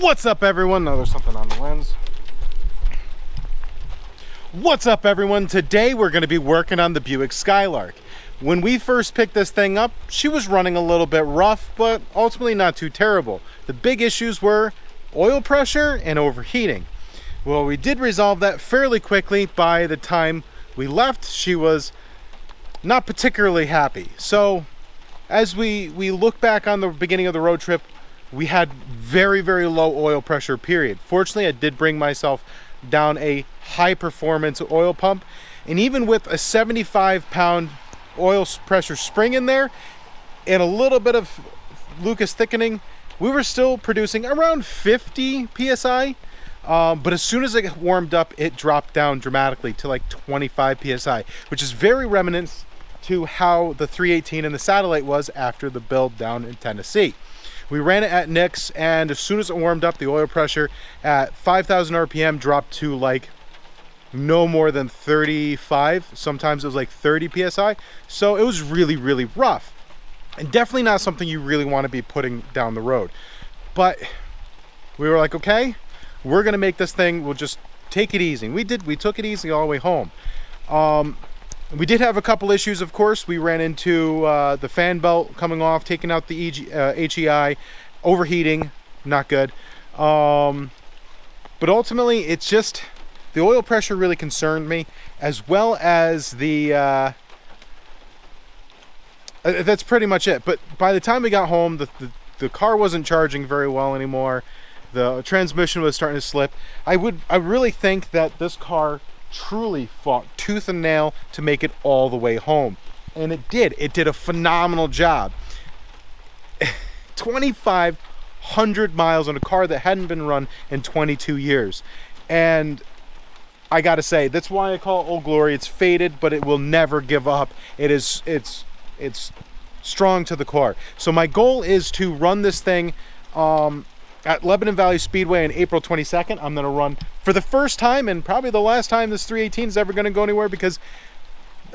What's up, everyone? No, there's something on the lens. What's up, everyone? Today we're going to be working on the Buick Skylark. When we first picked this thing up, she was running a little bit rough, but ultimately not too terrible. The big issues were oil pressure and overheating. Well, we did resolve that fairly quickly. By the time we left, she was not particularly happy. So as we look back on the beginning of the road trip, we had very low oil pressure, period. Fortunately, I did bring myself down a high performance oil pump, and even with a 75-pound oil pressure spring in there and a little bit of Lucas thickening, we were still producing around 50 psi. But as soon as it warmed up, it dropped down dramatically to like 25 psi, which is very reminiscent to how the 318 and the Satellite was after the build down in Tennessee. We ran it at Nick's, and as soon as it warmed up, the oil pressure at 5,000 RPM dropped to like no more than 35. Sometimes it was like 30 psi. So it was really rough, and definitely not something you really want to be putting down the road. But we were like, okay, we're gonna make this thing, we'll just take it easy. And we took it easy all the way home. We did have a couple issues, of course. We ran into the fan belt coming off, taking out the HEI, overheating, not good. But ultimately, it's just the oil pressure really concerned me, as well as the that's pretty much it. But by the time we got home, the car wasn't charging very well anymore. The transmission was starting to slip. I really think that this car truly fought tooth and nail to make it all the way home, and it did a phenomenal job. 2,500 miles on a car that hadn't been run in 22 years, and I gotta say, that's why I call it Old Glory. It's faded, but it will never give up. It's strong to the core. So my goal is to run this thing at Lebanon Valley Speedway on April 22nd. I'm going to run for the first time, and probably the last time this 318 is ever going to go anywhere, because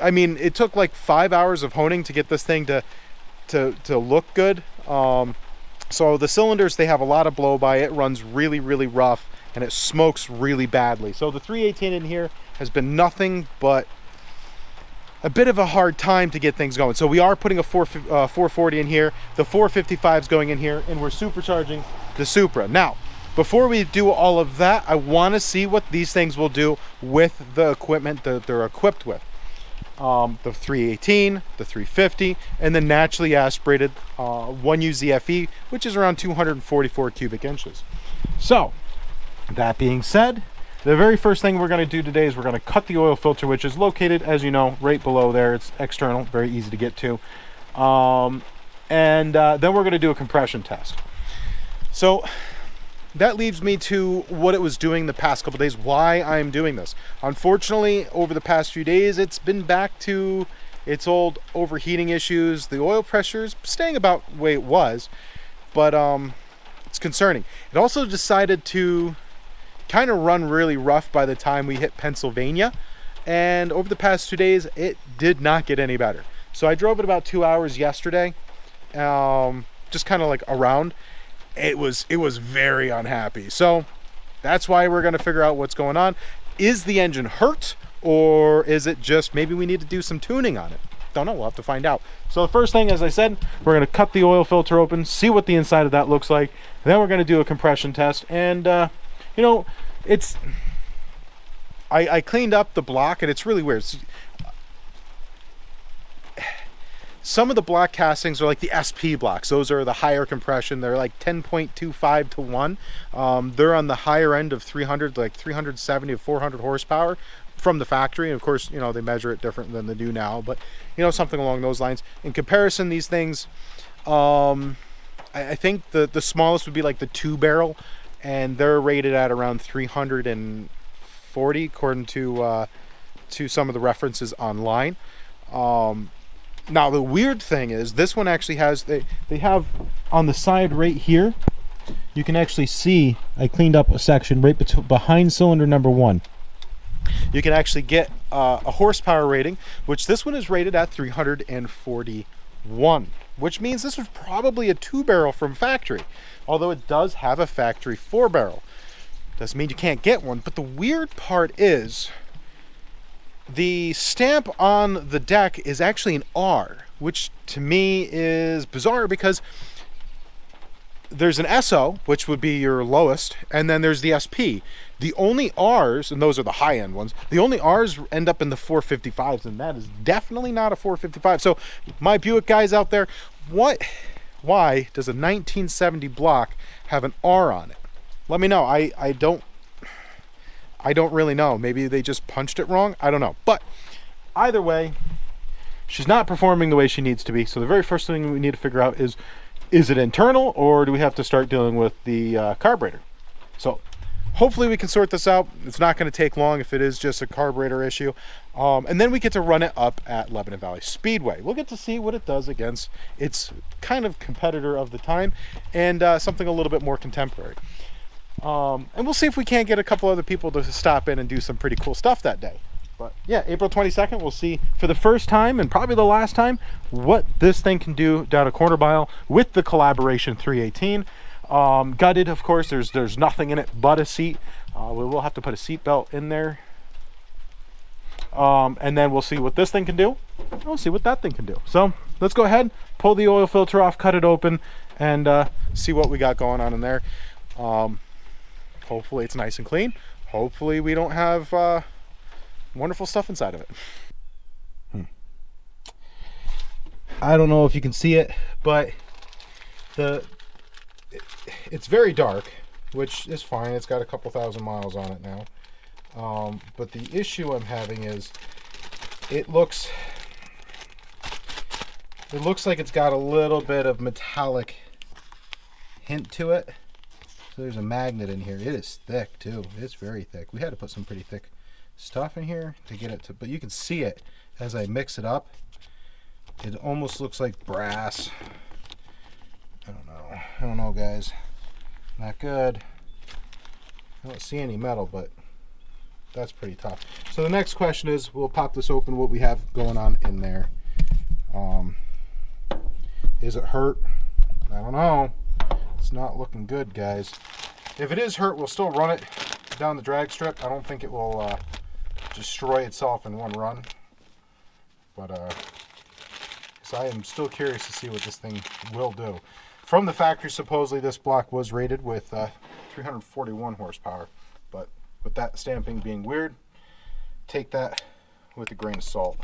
I mean, it took like 5 hours of honing to get this thing to look good. So the cylinders, they have a lot of blow by. It runs really rough, and it smokes really badly. So the 318 in here has been nothing but a bit of a hard time to get things going. So we are putting a 440 in here. The 455 is going in here, and we're supercharging the Supra. Now, before we do all of that, I want to see what these things will do with the equipment that they're equipped with. The 318, the 350, and the naturally aspirated 1UZFE, which is around 244 cubic inches. So, that being said, the very first thing we're going to do today is we're going to cut the oil filter, which is located, as you know, right below there. It's external, very easy to get to. Then we're going to do a compression test. So that leads me to what it was doing the past couple days, why I'm doing this. Unfortunately, over the past few days, it's been back to its old overheating issues. The oil pressure is staying about the way it was, but it's concerning. It also decided to kind of run really rough by the time we hit Pennsylvania, and over the past 2 days it did not get any better. So I drove it about 2 hours yesterday, just kind of like around. It was very unhappy. So that's why we're going to figure out what's going on. Is the engine hurt, or is it just maybe we need to do some tuning on it? Don't know, we'll have to find out. So the first thing, as I said, we're going to cut the oil filter open, see what the inside of that looks like. Then we're going to do a compression test, and you know, I cleaned up the block, and it's really weird. Some of the block castings are like the SP blocks. Those are the higher compression. They're like 10.25 to 1. They're on the higher end of 300, like 370 to 400 horsepower from the factory. And of course, you know, they measure it different than they do now, but you know, something along those lines. In comparison, these things, I think the smallest would be like the 2-barrel, and they're rated at around 340 according to some of the references online. Now the weird thing is, this one actually has, they have on the side right here, you can actually see I cleaned up a section right behind cylinder number 1. You can actually get a horsepower rating, which this one is rated at 340 1, which means this was probably a 2-barrel from factory, although it does have a factory 4-barrel. Doesn't mean you can't get one, but the weird part is the stamp on the deck is actually an R, which to me is bizarre because there's an SO, which would be your lowest, and then there's the SP. The only R's, and those are the high-end ones, the only R's end up in the 455s, and that is definitely not a 455. So my Buick guys out there, why does a 1970 block have an R on it? Let me know. I don't really know. Maybe they just punched it wrong. I don't know. But either way, she's not performing the way she needs to be. So the very first thing we need to figure out is it internal, or do we have to start dealing with the carburetor? So hopefully we can sort this out. It's not going to take long if it is just a carburetor issue. And then we get to run it up at Lebanon Valley Speedway. We'll get to see what it does against its kind of competitor of the time and something a little bit more contemporary. And we'll see if we can't get a couple other people to stop in and do some pretty cool stuff that day. But yeah, April 22nd, we'll see for the first time and probably the last time what this thing can do down a quarter mile with the Collaboration 318. Gutted, of course, there's nothing in it but a seat. We will have to put a seat belt in there. And then we'll see what this thing can do. We'll see what that thing can do. So let's go ahead, pull the oil filter off, cut it open, and see what we got going on in there. Hopefully it's nice and clean. Hopefully we don't have wonderful stuff inside of it. I don't know if you can see it, but it's very dark, which is fine. It's got a couple thousand miles on it now. But the issue I'm having is it looks like it's got a little bit of metallic hint to it. So there's a magnet in here. It is thick too. It's very thick. We had to put some pretty thick stuff in here to get it to, but you can see it as I mix it up. It almost looks like brass. I don't know guys. Not good. I don't see any metal, but that's pretty tough. So the next question is, we'll pop this open, what we have going on in there. Is it hurt? I don't know. It's not looking good, guys. If it is hurt, we'll still run it down the drag strip. I don't think it will destroy itself in one run. But so I am still curious to see what this thing will do. From the factory, supposedly this block was rated with 341 horsepower. But with that stamping being weird, take that with a grain of salt.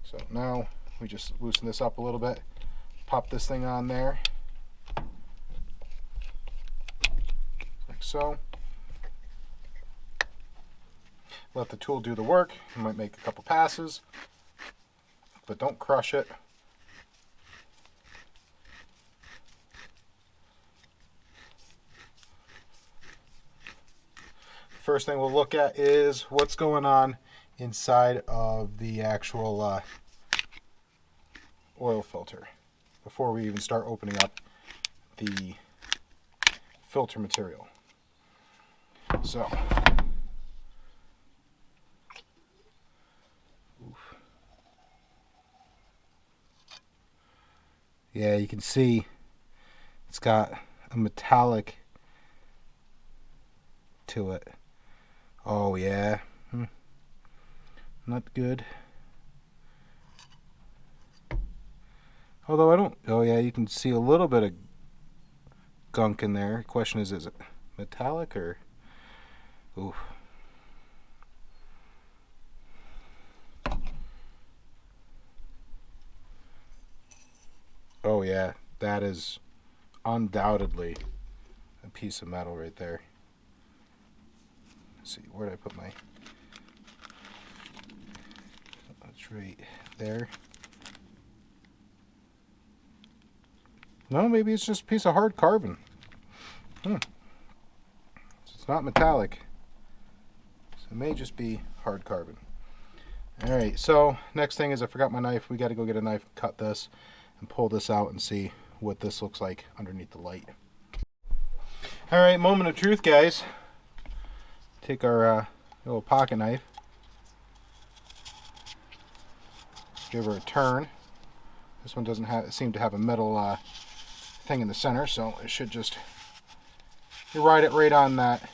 So now we just loosen this up a little bit, pop this thing on there, like so. Let the tool do the work. You might make a couple passes, but don't crush it. First thing we'll look at is what's going on inside of the actual oil filter before we even start opening up the filter material. So, yeah, you can see it's got a metallic to it. Oh yeah, not good. Although I don't, oh yeah, you can see a little bit of gunk in there. Question is it metallic or, oof. Oh yeah, that is undoubtedly a piece of metal right there. Let's see, where did I put my, that's right there. No, maybe it's just a piece of hard carbon. So it's not metallic. So it may just be hard carbon. Alright, so next thing is I forgot my knife. We got to go get a knife, cut this, and pull this out and see what this looks like underneath the light. Alright, moment of truth, guys. Take our little pocket knife. Give her a turn. This one doesn't seem to have a metal thing in the center, so it should just, you ride it right on that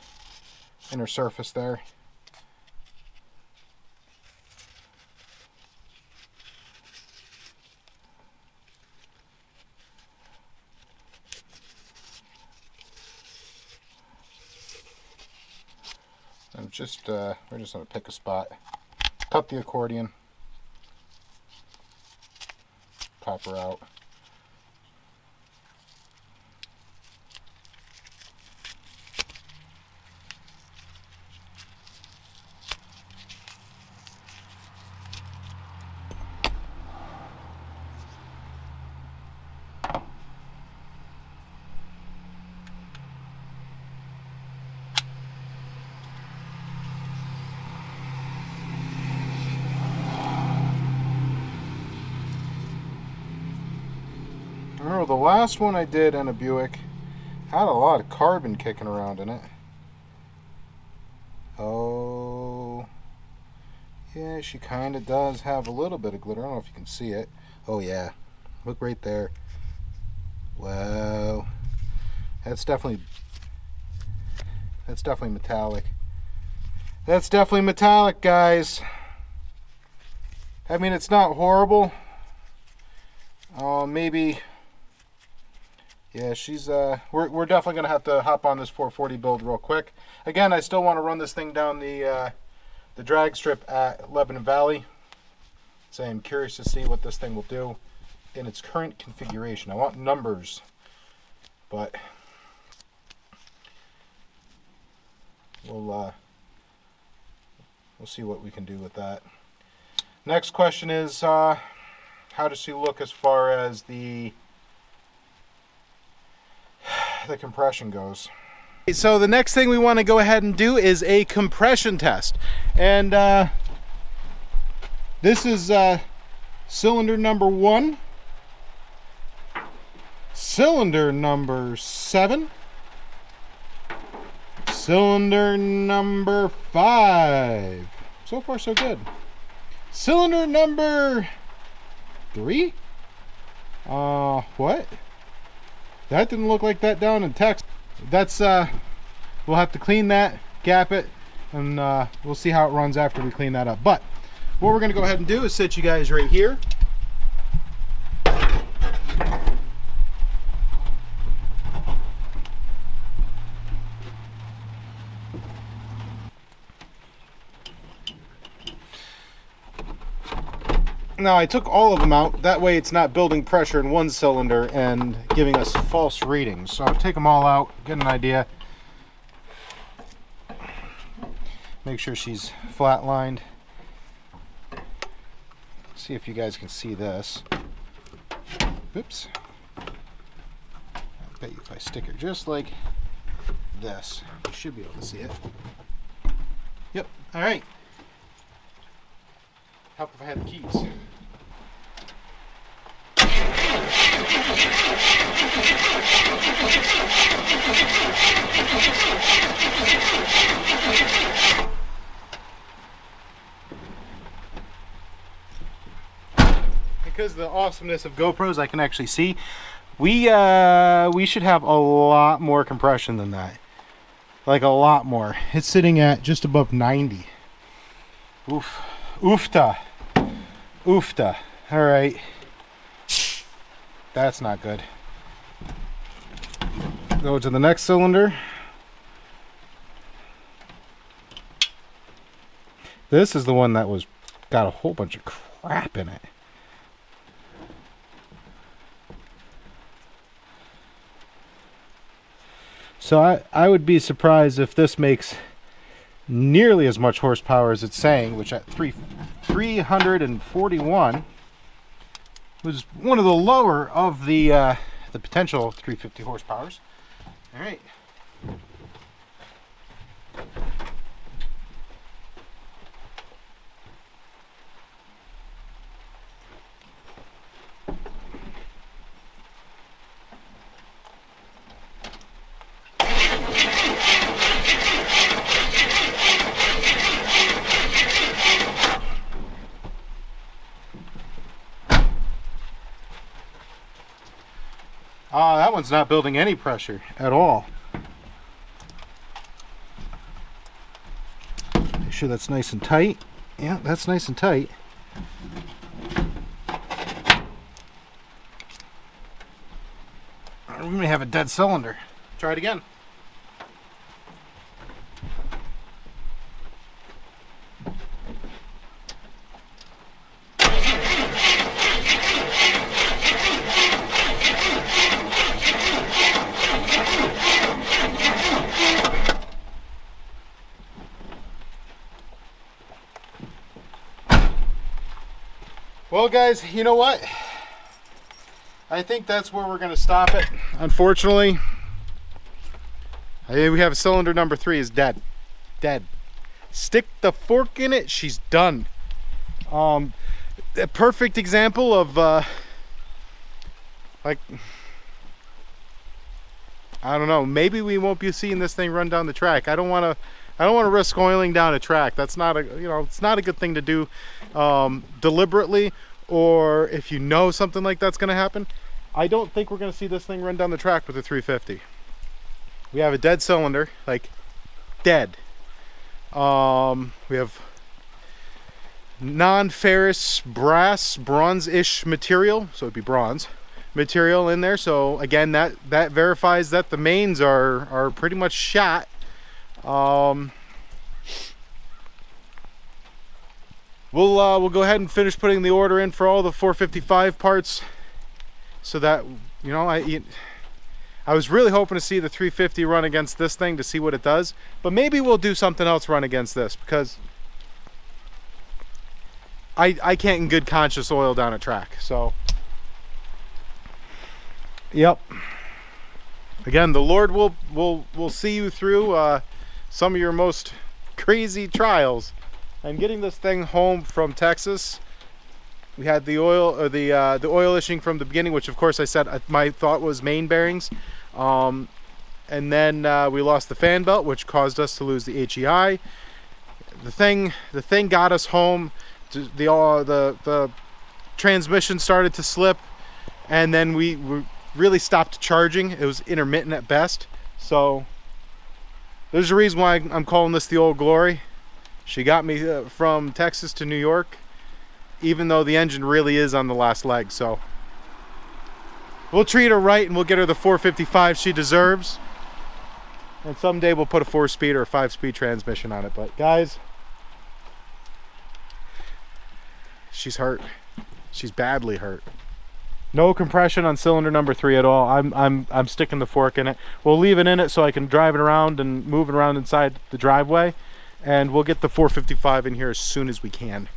inner surface there. And we're just going to pick a spot, cut the accordion, pop her out. Oh, the last one I did in a Buick had a lot of carbon kicking around in it. Oh, yeah, she kind of does have a little bit of glitter. I don't know if you can see it. Oh yeah, look right there. Wow, that's definitely metallic. That's definitely metallic, guys. I mean, it's not horrible. Maybe. Yeah, she's we're definitely gonna have to hop on this 440 build real quick. Again, I still want to run this thing down the drag strip at Lebanon Valley. So I'm curious to see what this thing will do in its current configuration. I want numbers, but we'll see what we can do with that. Next question is how does she look as far as the compression goes. So the next thing we want to go ahead and do is a compression test, and this is cylinder number 1, cylinder number 7, cylinder number 5. So far so good. Cylinder number 3. What? That didn't look like that down in Texas. That's we'll have to clean that, gap it, and we'll see how it runs after we clean that up. But what we're gonna go ahead and do is sit you guys right here. Now I took all of them out, that way it's not building pressure in one cylinder and giving us false readings. So I'll take them all out, get an idea. Make sure she's flatlined. See if you guys can see this. Oops. I bet you if I stick it just like this, you should be able to see it. Yep, alright. Help if I had the keys. Because of the awesomeness of GoPros, I can actually see. We should have a lot more compression than that. Like a lot more. It's sitting at just above 90. Oof. Oofta. Oofta. All right. That's not good. Go to the next cylinder. This is the one that was got a whole bunch of crap in it. So I would be surprised if this makes nearly as much horsepower as it's saying, which at 341 was one of the lower of the potential 350 horsepowers. All right. That one's not building any pressure at all. Make sure that's nice and tight. Yeah, that's nice and tight. We may have a dead cylinder. Try it again. Well, guys, you know what? I think that's where we're going to stop it. Unfortunately, we have cylinder number 3 is dead. Dead. Stick the fork in it, she's done. A perfect example of like, I don't know, maybe we won't be seeing this thing run down the track. I don't want to risk oiling down a track. That's not a, you know, it's not a good thing to do deliberately, or if you know something like that's going to happen. I don't think we're going to see this thing run down the track with a 350. We have a dead cylinder, like dead. We have non-ferrous brass, bronze-ish material, so it'd be bronze material in there. So again, that verifies that the mains are pretty much shot. We'll go ahead and finish putting the order in for all the 455 parts, so that, you know, I was really hoping to see the 350 run against this thing to see what it does, but maybe we'll do something else run against this, because I can't in good conscience oil down a track. So yep, again, the Lord will see you through some of your most crazy trials. And getting this thing home from Texas, we had the oil, or the oil issue from the beginning, which of course I said my thought was main bearings, and then we lost the fan belt, which caused us to lose the HEI. The thing got us home. The transmission started to slip, and then we really stopped charging. It was intermittent at best. So there's a reason why I'm calling this the Old Glory. She got me from Texas to New York, even though the engine really is on the last leg. So we'll treat her right, and we'll get her the 455 she deserves. And someday we'll put a 4-speed or a 5-speed transmission on it. But guys, she's hurt. She's badly hurt. No compression on cylinder number 3 at all. I'm sticking the fork in it. We'll leave it in it so I can drive it around and move it around inside the driveway. And we'll get the 455 in here as soon as we can.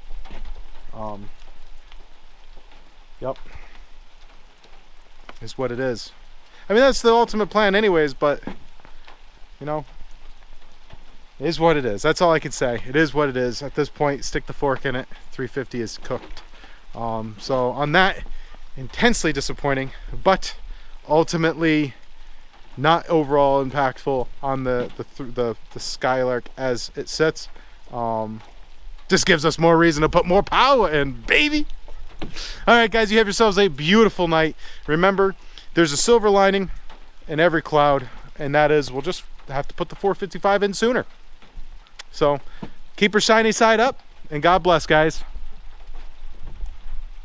Yep. Is what it is. I mean, that's the ultimate plan anyways, but, you know, it is what it is. That's all I can say. It is what it is. At this point, stick the fork in it. 350 is cooked. So on that, intensely disappointing, but ultimately not overall impactful on the Skylark as it sits. Just gives us more reason to put more power in, baby. All right, guys, you have yourselves a beautiful night. Remember, there's a silver lining in every cloud, and that is we'll just have to put the 455 in sooner. So keep her shiny side up, and God bless, guys.